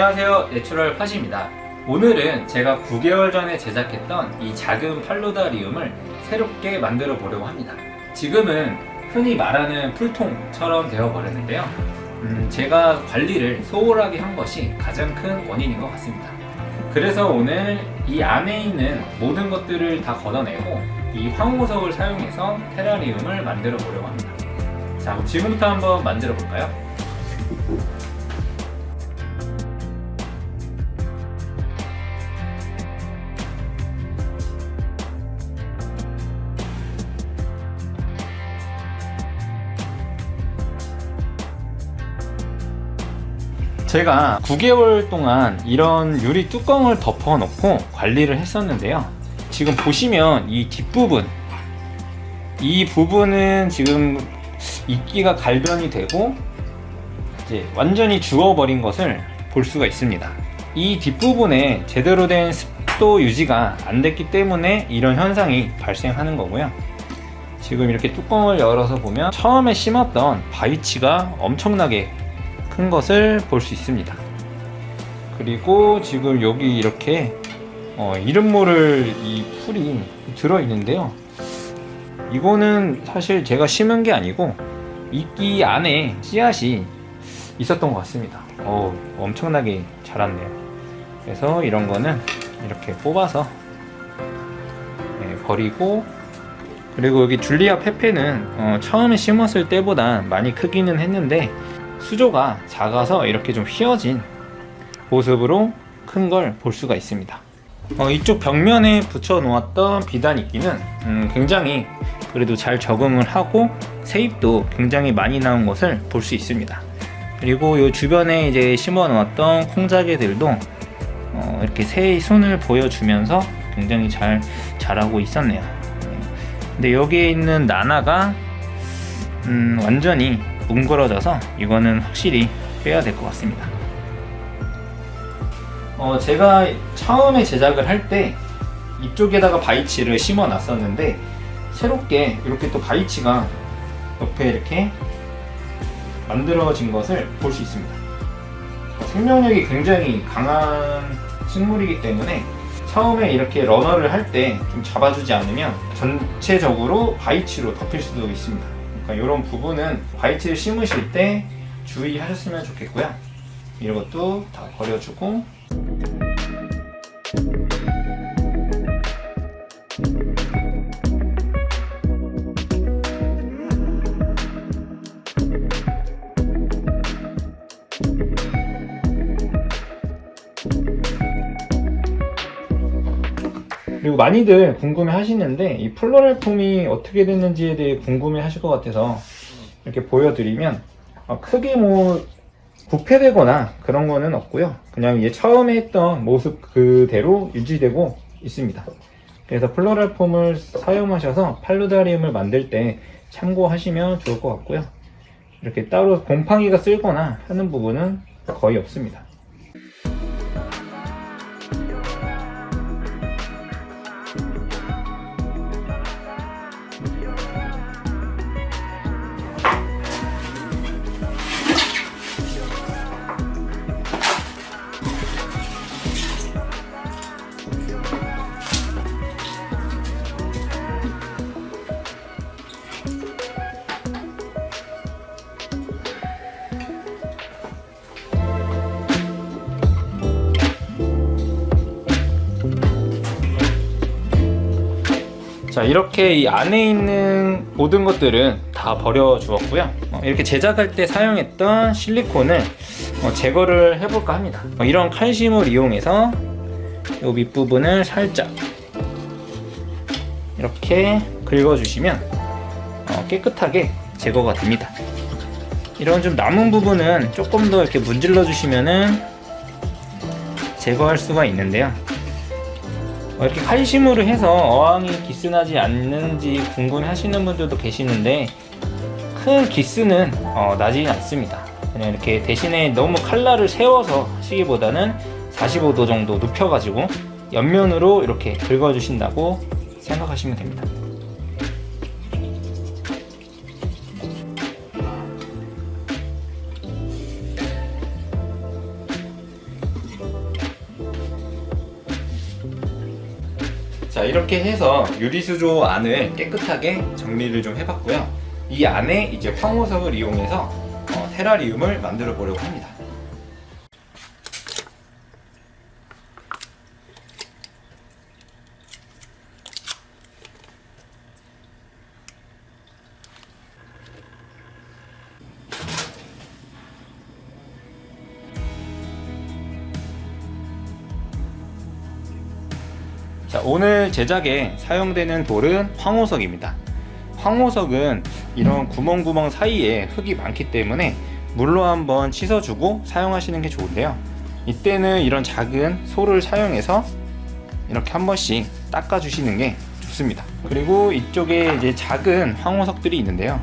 안녕하세요, 내추럴 팟입니다. 오늘은 제가 9개월 전에 제작했던 이 작은 팔로다리움을 새롭게 만들어 보려고 합니다. 지금은 흔히 말하는 풀통처럼 되어 버렸는데요. 제가 관리를 소홀하게 한 것이 가장 큰 원인인 것 같습니다. 그래서 오늘 이 안에 있는 모든 것들을 다 걷어내고 이 황호석을 사용해서 테라리움을 만들어 보려고 합니다. 자, 그럼 지금부터 한번 만들어 볼까요? 제가 9개월 동안 이런 유리 뚜껑을 덮어 놓고 관리를 했었는데요. 지금 보시면 이 뒷부분, 이 부분은 지금 이끼가 갈변이 되고 이제 완전히 죽어버린 것을 볼 수가 있습니다. 이 뒷부분에 제대로 된 습도 유지가 안 됐기 때문에 이런 현상이 발생하는 거고요. 지금 이렇게 뚜껑을 열어서 보면 처음에 심었던 바위치가 엄청나게 큰 것을 볼 수 있습니다. 그리고 지금 여기 이렇게 이름 모를 이 풀이 들어 있는데요. 이거는 사실 제가 심은 게 아니고 이끼 안에 씨앗이 있었던 것 같습니다. 엄청나게 자랐네요. 그래서 이런 거는 이렇게 뽑아서 버리고, 그리고 여기 줄리아 페페는 처음에 심었을 때보다 많이 크기는 했는데 수조가 작아서 이렇게 좀 휘어진 모습으로 큰 걸 볼 수가 있습니다. 이쪽 벽면에 붙여 놓았던 비단 이끼는 굉장히 그래도 잘 적응을 하고 새잎도 굉장히 많이 나온 것을 볼 수 있습니다. 그리고 이 주변에 이제 심어 놓았던 콩자개들도 이렇게 새의 손을 보여주면서 굉장히 잘 자라고 있었네요. 근데 여기에 있는 나나가 완전히 뭉그러져서 이거는 확실히 빼야 될 것 같습니다. 제가 처음에 제작을 할 때 이쪽에다가 바위치를 심어 놨었는데 새롭게 이렇게 또 바위치가 옆에 이렇게 만들어진 것을 볼 수 있습니다. 생명력이 굉장히 강한 식물이기 때문에 처음에 이렇게 러너를 할 때 좀 잡아주지 않으면 전체적으로 바위치로 덮일 수도 있습니다. 그러니까 이런 부분은 바위치를 심으실 때 주의하셨으면 좋겠고요. 이것도 다 버려주고, 그리고 많이들 궁금해 하시는데 이 플로랄 폼이 어떻게 됐는지에 대해 궁금해 하실 것 같아서 이렇게 보여드리면 크게 뭐 부패되거나 그런 거는 없고요. 그냥 이제 처음에 했던 모습 그대로 유지되고 있습니다. 그래서 플로랄 폼을 사용하셔서 팔로다리움을 만들 때 참고하시면 좋을 것 같고요. 이렇게 따로 곰팡이가 쓸거나 하는 부분은 거의 없습니다. 자, 이렇게 이 안에 있는 모든 것들은 다 버려 주었고요. 이렇게 제작할 때 사용했던 실리콘을 제거를 해볼까 합니다. 이런 칼슘을 이용해서 이 밑부분을 살짝 이렇게 긁어주시면 깨끗하게 제거가 됩니다. 이런 좀 남은 부분은 조금 더 이렇게 문질러 주시면은 제거할 수가 있는데요. 이렇게 칼슘으로 해서 어항이 기스나지 않는지 궁금해 하시는 분들도 계시는데 큰 기스는 나지 않습니다. 그냥 이렇게 대신에 너무 칼날을 세워서 하시기보다는 45도 정도 눕혀가지고 옆면으로 이렇게 긁어주신다고 생각하시면 됩니다. 이렇게 해서 유리수조 안을 깨끗하게 정리를 좀 해봤고요. 이 안에 이제 황호석을 이용해서 테라리움을 만들어 보려고 합니다. 자, 오늘 제작에 사용되는 돌은 황호석입니다. 황호석은 이런 구멍구멍 사이에 흙이 많기 때문에 물로 한번 씻어주고 사용하시는 게 좋은데요. 이때는 이런 작은 솔을 사용해서 이렇게 한 번씩 닦아주시는 게 좋습니다. 그리고 이쪽에 이제 작은 황호석들이 있는데요.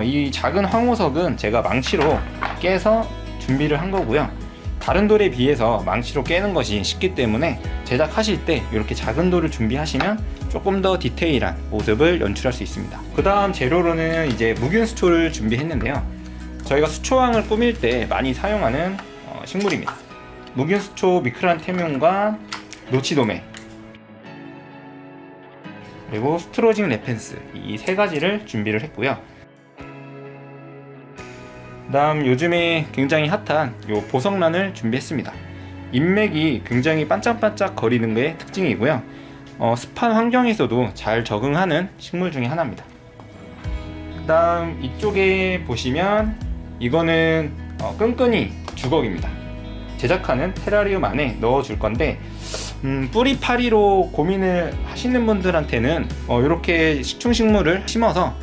이 작은 황호석은 제가 망치로 깨서 준비를 한 거고요. 다른 돌에 비해서 망치로 깨는 것이 쉽기 때문에 제작하실 때 이렇게 작은 돌을 준비하시면 조금 더 디테일한 모습을 연출할 수 있습니다. 그 다음 재료로는 이제 무균 수초를 준비했는데요. 저희가 수초왕을 꾸밀 때 많이 사용하는 식물입니다. 무균 수초 미크란테뮴과 노치도메, 그리고 스트로징 레펜스, 이 세 가지를 준비를 했고요. 그 다음 요즘에 굉장히 핫한 요 보석란을 준비했습니다. 잎맥이 굉장히 반짝반짝 거리는 게 특징이고요. 습한 환경에서도 잘 적응하는 식물 중에 하나입니다. 그 다음 이쪽에 보시면 이거는 끈끈이 주걱입니다. 제작하는 테라리움 안에 넣어 줄 건데 뿌리파리로 고민을 하시는 분들한테는 이렇게 식충식물을 심어서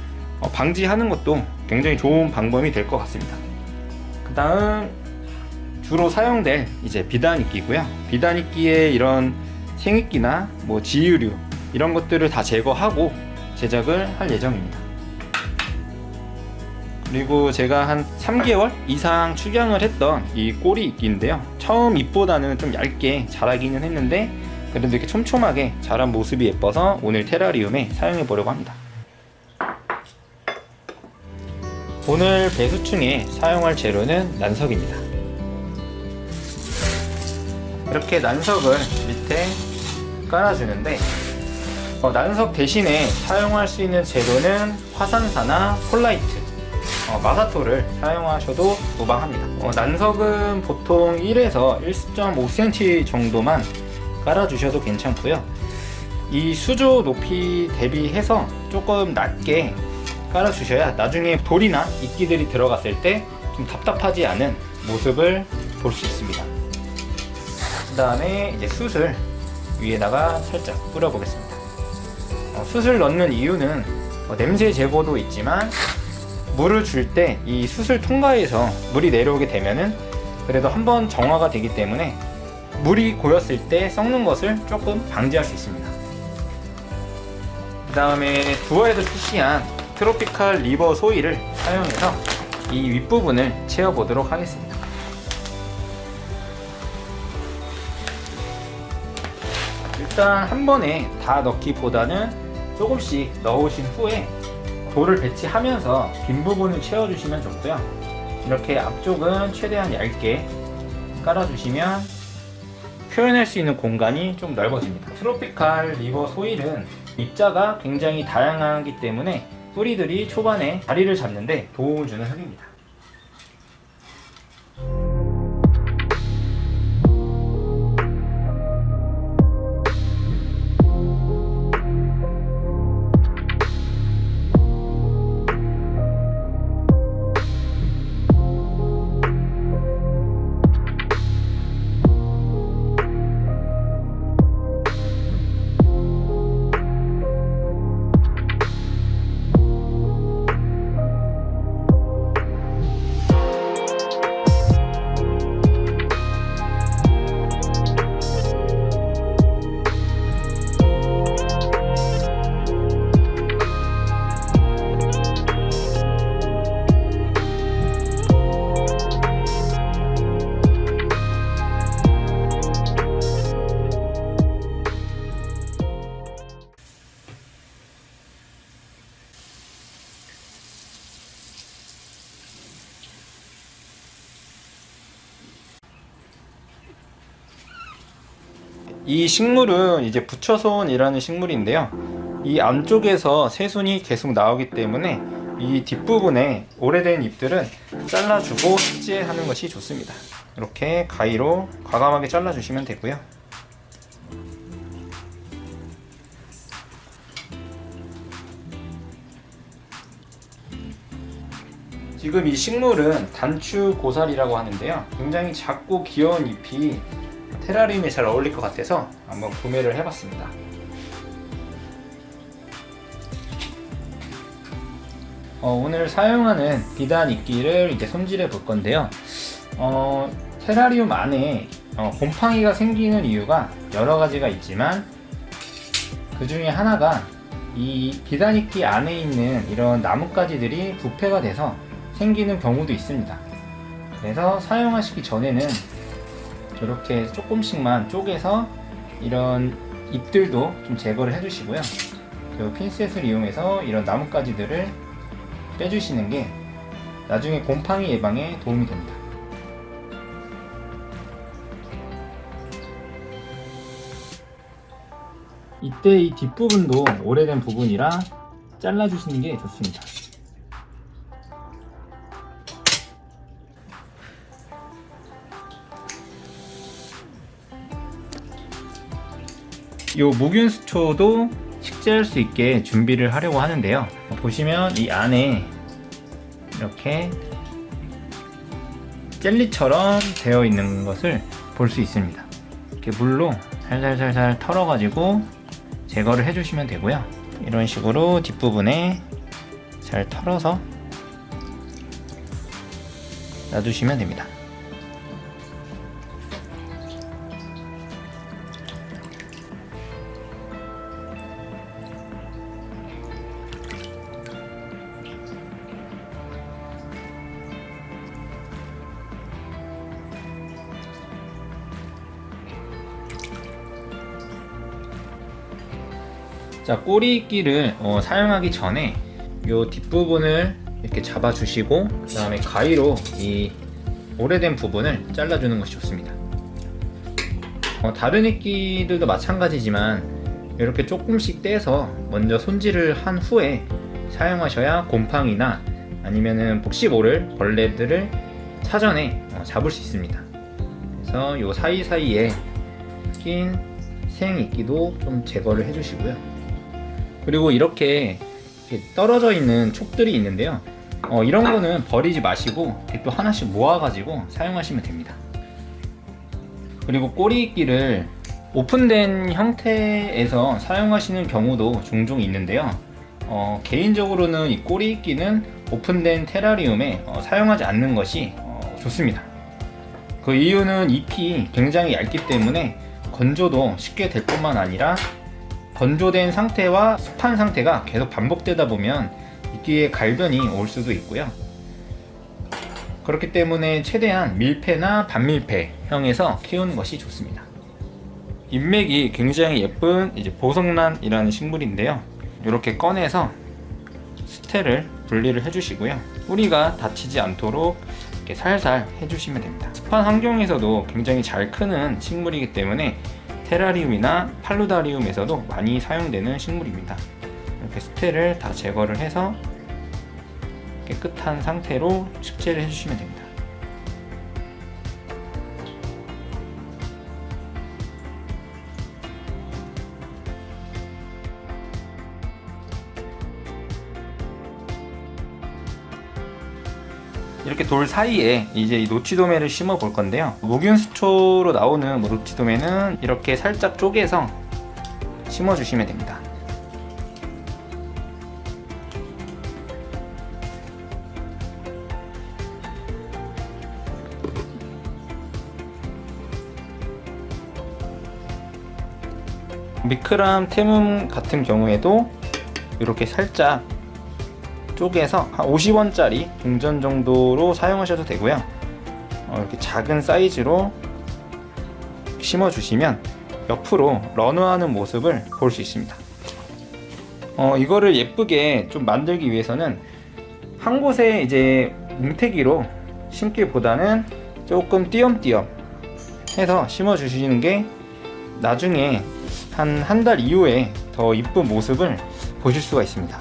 방지하는 것도 굉장히 좋은 방법이 될 것 같습니다. 그 다음 주로 사용될 이제 비단이끼고요. 비단이끼에 이런 생이끼나 뭐 지유류 이런 것들을 다 제거하고 제작을 할 예정입니다. 그리고 제가 한 3개월 이상 축양을 했던 이 꼬리 이끼인데요. 처음 잎보다는 좀 얇게 자라기는 했는데 그래도 이렇게 촘촘하게 자란 모습이 예뻐서 오늘 테라리움에 사용해 보려고 합니다. 오늘 배수충에 사용할 재료는 난석입니다. 이렇게 난석을 밑에 깔아주는데 난석 대신에 사용할 수 있는 재료는 화산사나 콜라이트, 마사토를 사용하셔도 무방합니다. 난석은 보통 1에서 1.5cm 정도만 깔아주셔도 괜찮고요. 이 수조 높이 대비해서 조금 낮게 깔아주셔야 나중에 돌이나 이끼들이 들어갔을 때 좀 답답하지 않은 모습을 볼 수 있습니다. 그 다음에 이제 숯을 위에다가 살짝 뿌려보겠습니다. 숯을 넣는 이유는 냄새 제거도 있지만 물을 줄 때 이 숯을 통과해서 물이 내려오게 되면은 그래도 한번 정화가 되기 때문에 물이 고였을 때 썩는 것을 조금 방지할 수 있습니다. 그 다음에 두어에서 출시한 트로피칼 리버 소일을 사용해서 이 윗부분을 채워보도록 하겠습니다. 일단 한 번에 다 넣기보다는 조금씩 넣으신 후에 돌을 배치하면서 빈 부분을 채워주시면 좋고요. 이렇게 앞쪽은 최대한 얇게 깔아주시면 표현할 수 있는 공간이 좀 넓어집니다. 트로피칼 리버 소일은 입자가 굉장히 다양하기 때문에 뿌리들이 초반에 자리를 잡는데 도움을 주는 흙입니다. 이 식물은 이제 부처손이라는 식물인데요. 이 안쪽에서 새순이 계속 나오기 때문에 이 뒷부분에 오래된 잎들은 잘라주고 식재하는 것이 좋습니다. 이렇게 가위로 과감하게 잘라주시면 되고요. 지금 이 식물은 단추고사리라고 하는데요. 굉장히 작고 귀여운 잎이 테라리움에 잘 어울릴 것 같아서 한번 구매를 해봤습니다. 오늘 사용하는 비단 이끼를 이제 손질해 볼 건데요. 테라리움 안에 곰팡이가 생기는 이유가 여러 가지가 있지만 그 중에 하나가 이 비단 이끼 안에 있는 이런 나뭇가지들이 부패가 돼서 생기는 경우도 있습니다. 그래서 사용하시기 전에는 이렇게 조금씩만 쪼개서 이런 잎들도 좀 제거를 해주시고요. 그리고 핀셋을 이용해서 이런 나뭇가지들을 빼주시는 게 나중에 곰팡이 예방에 도움이 됩니다. 이때 이 뒷부분도 오래된 부분이라 잘라주시는 게 좋습니다. 이 무균수초도 식재할 수 있게 준비를 하려고 하는데요. 보시면 이 안에 이렇게 젤리처럼 되어 있는 것을 볼 수 있습니다. 이렇게 물로 살살살살 털어가지고 제거를 해주시면 되고요. 이런 식으로 뒷부분에 잘 털어서 놔두시면 됩니다. 자, 꼬리끼를 사용하기 전에 이 뒷부분을 이렇게 잡아주시고 그 다음에 가위로 이 오래된 부분을 잘라주는 것이 좋습니다. 다른 이끼들도 마찬가지지만 이렇게 조금씩 떼서 먼저 손질을 한 후에 사용하셔야 곰팡이나 아니면은 혹시 모를 벌레들을 사전에 잡을 수 있습니다. 그래서 이 사이사이에 낀 생이끼도 좀 제거를 해주시고요. 그리고 이렇게 떨어져 있는 촉들이 있는데요. 이런 거는 버리지 마시고 또 하나씩 모아가지고 사용하시면 됩니다. 그리고 꼬리이끼를 오픈된 형태에서 사용하시는 경우도 종종 있는데요. 개인적으로는 이 꼬리이끼는 오픈된 테라리움에 사용하지 않는 것이 좋습니다. 그 이유는 잎이 굉장히 얇기 때문에 건조도 쉽게 될 뿐만 아니라 건조된 상태와 습한 상태가 계속 반복되다 보면 이끼에 갈변이 올 수도 있고요. 그렇기 때문에 최대한 밀폐나 반밀폐형에서 키우는 것이 좋습니다. 잎맥이 굉장히 예쁜 이제 보석란이라는 식물인데요. 이렇게 꺼내서 스테를 분리를 해주시고요. 뿌리가 다치지 않도록 이렇게 살살 해주시면 됩니다. 습한 환경에서도 굉장히 잘 크는 식물이기 때문에 테라리움이나 팔루다리움에서도 많이 사용되는 식물입니다. 이렇게 스테를 다 제거를 해서 깨끗한 상태로 식재를 해주시면 됩니다. 이렇게 돌 사이에 이제 이 노치도매를 심어 볼 건데요. 무균수초로 나오는 노치도매는 이렇게 살짝 쪼개서 심어 주시면 됩니다. 미크람 테뭅 같은 경우에도 이렇게 살짝 쪼개서 한 50원짜리 동전 정도로 사용하셔도 되고요. 이렇게 작은 사이즈로 심어 주시면 옆으로 러너하는 모습을 볼 수 있습니다. 이거를 예쁘게 좀 만들기 위해서는 한 곳에 이제 뭉태기로 심기보다는 조금 띄엄띄엄 해서 심어 주시는 게 나중에 한 달 이후에 더 이쁜 모습을 보실 수가 있습니다.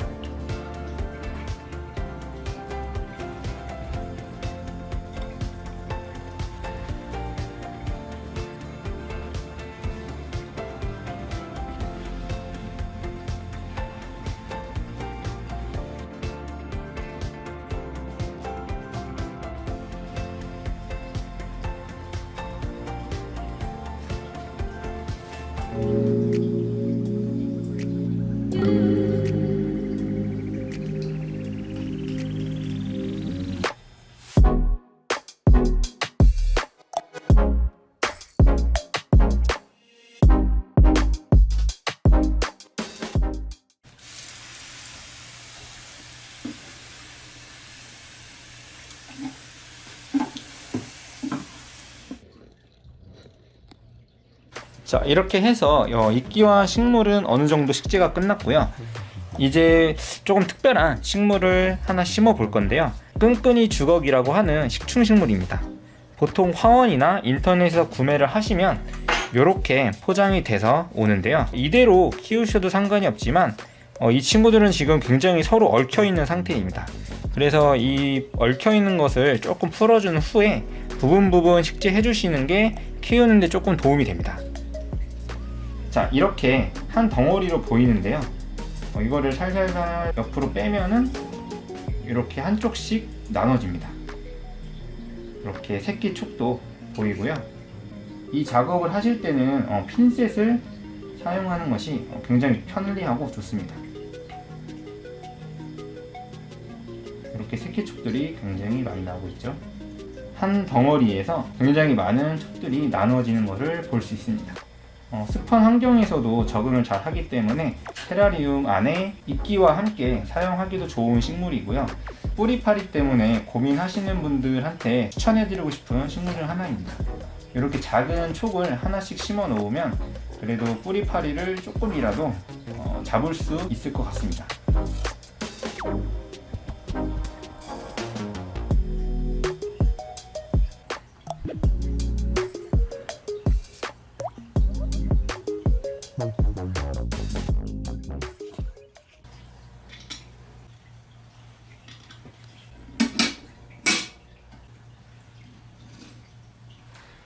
자, 이렇게 해서 이끼와 식물은 어느 정도 식재가 끝났고요. 이제 조금 특별한 식물을 하나 심어 볼 건데요. 끈끈이 주걱이라고 하는 식충식물입니다. 보통 화원이나 인터넷에서 구매를 하시면 이렇게 포장이 돼서 오는데요. 이대로 키우셔도 상관이 없지만 이 친구들은 지금 굉장히 서로 얽혀 있는 상태입니다. 그래서 이 얽혀 있는 것을 조금 풀어준 후에 부분 식재해 주시는 게 키우는데 조금 도움이 됩니다. 자, 이렇게 한 덩어리로 보이는데요. 이거를 살살살 옆으로 빼면은 이렇게 한쪽씩 나눠집니다. 이렇게 새끼 촉도 보이고요. 이 작업을 하실 때는 핀셋을 사용하는 것이 굉장히 편리하고 좋습니다. 이렇게 새끼 촉들이 굉장히 많이 나오고 있죠. 한 덩어리에서 굉장히 많은 촉들이 나눠지는 것을 볼 수 있습니다. 습한 환경에서도 적응을 잘 하기 때문에 테라리움 안에 이끼와 함께 사용하기도 좋은 식물이고요. 뿌리파리 때문에 고민하시는 분들한테 추천해드리고 싶은 식물 중 하나입니다. 이렇게 작은 촉을 하나씩 심어 놓으면 그래도 뿌리파리를 조금이라도 잡을 수 있을 것 같습니다.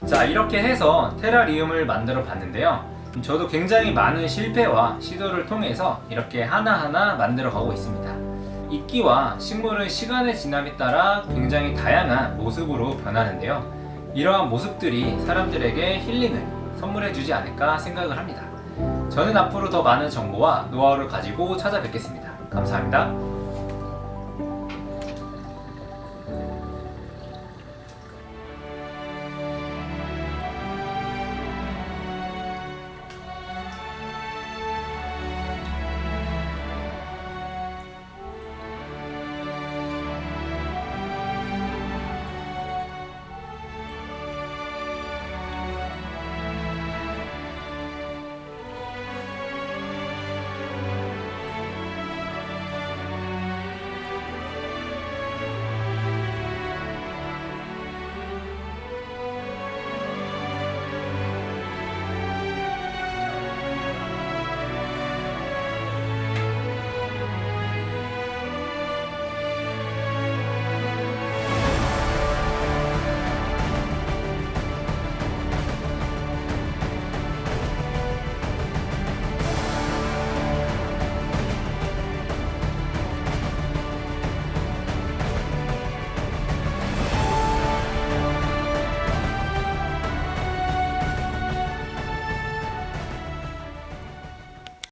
자, 이렇게 해서 테라리움을 만들어 봤는데요. 저도 굉장히 많은 실패와 시도를 통해서 이렇게 하나하나 만들어 가고 있습니다. 이끼와 식물은 시간의 지남에 따라 굉장히 다양한 모습으로 변하는데요. 이러한 모습들이 사람들에게 힐링을 선물해 주지 않을까 생각을 합니다. 저는 앞으로 더 많은 정보와 노하우를 가지고 찾아뵙겠습니다. 감사합니다.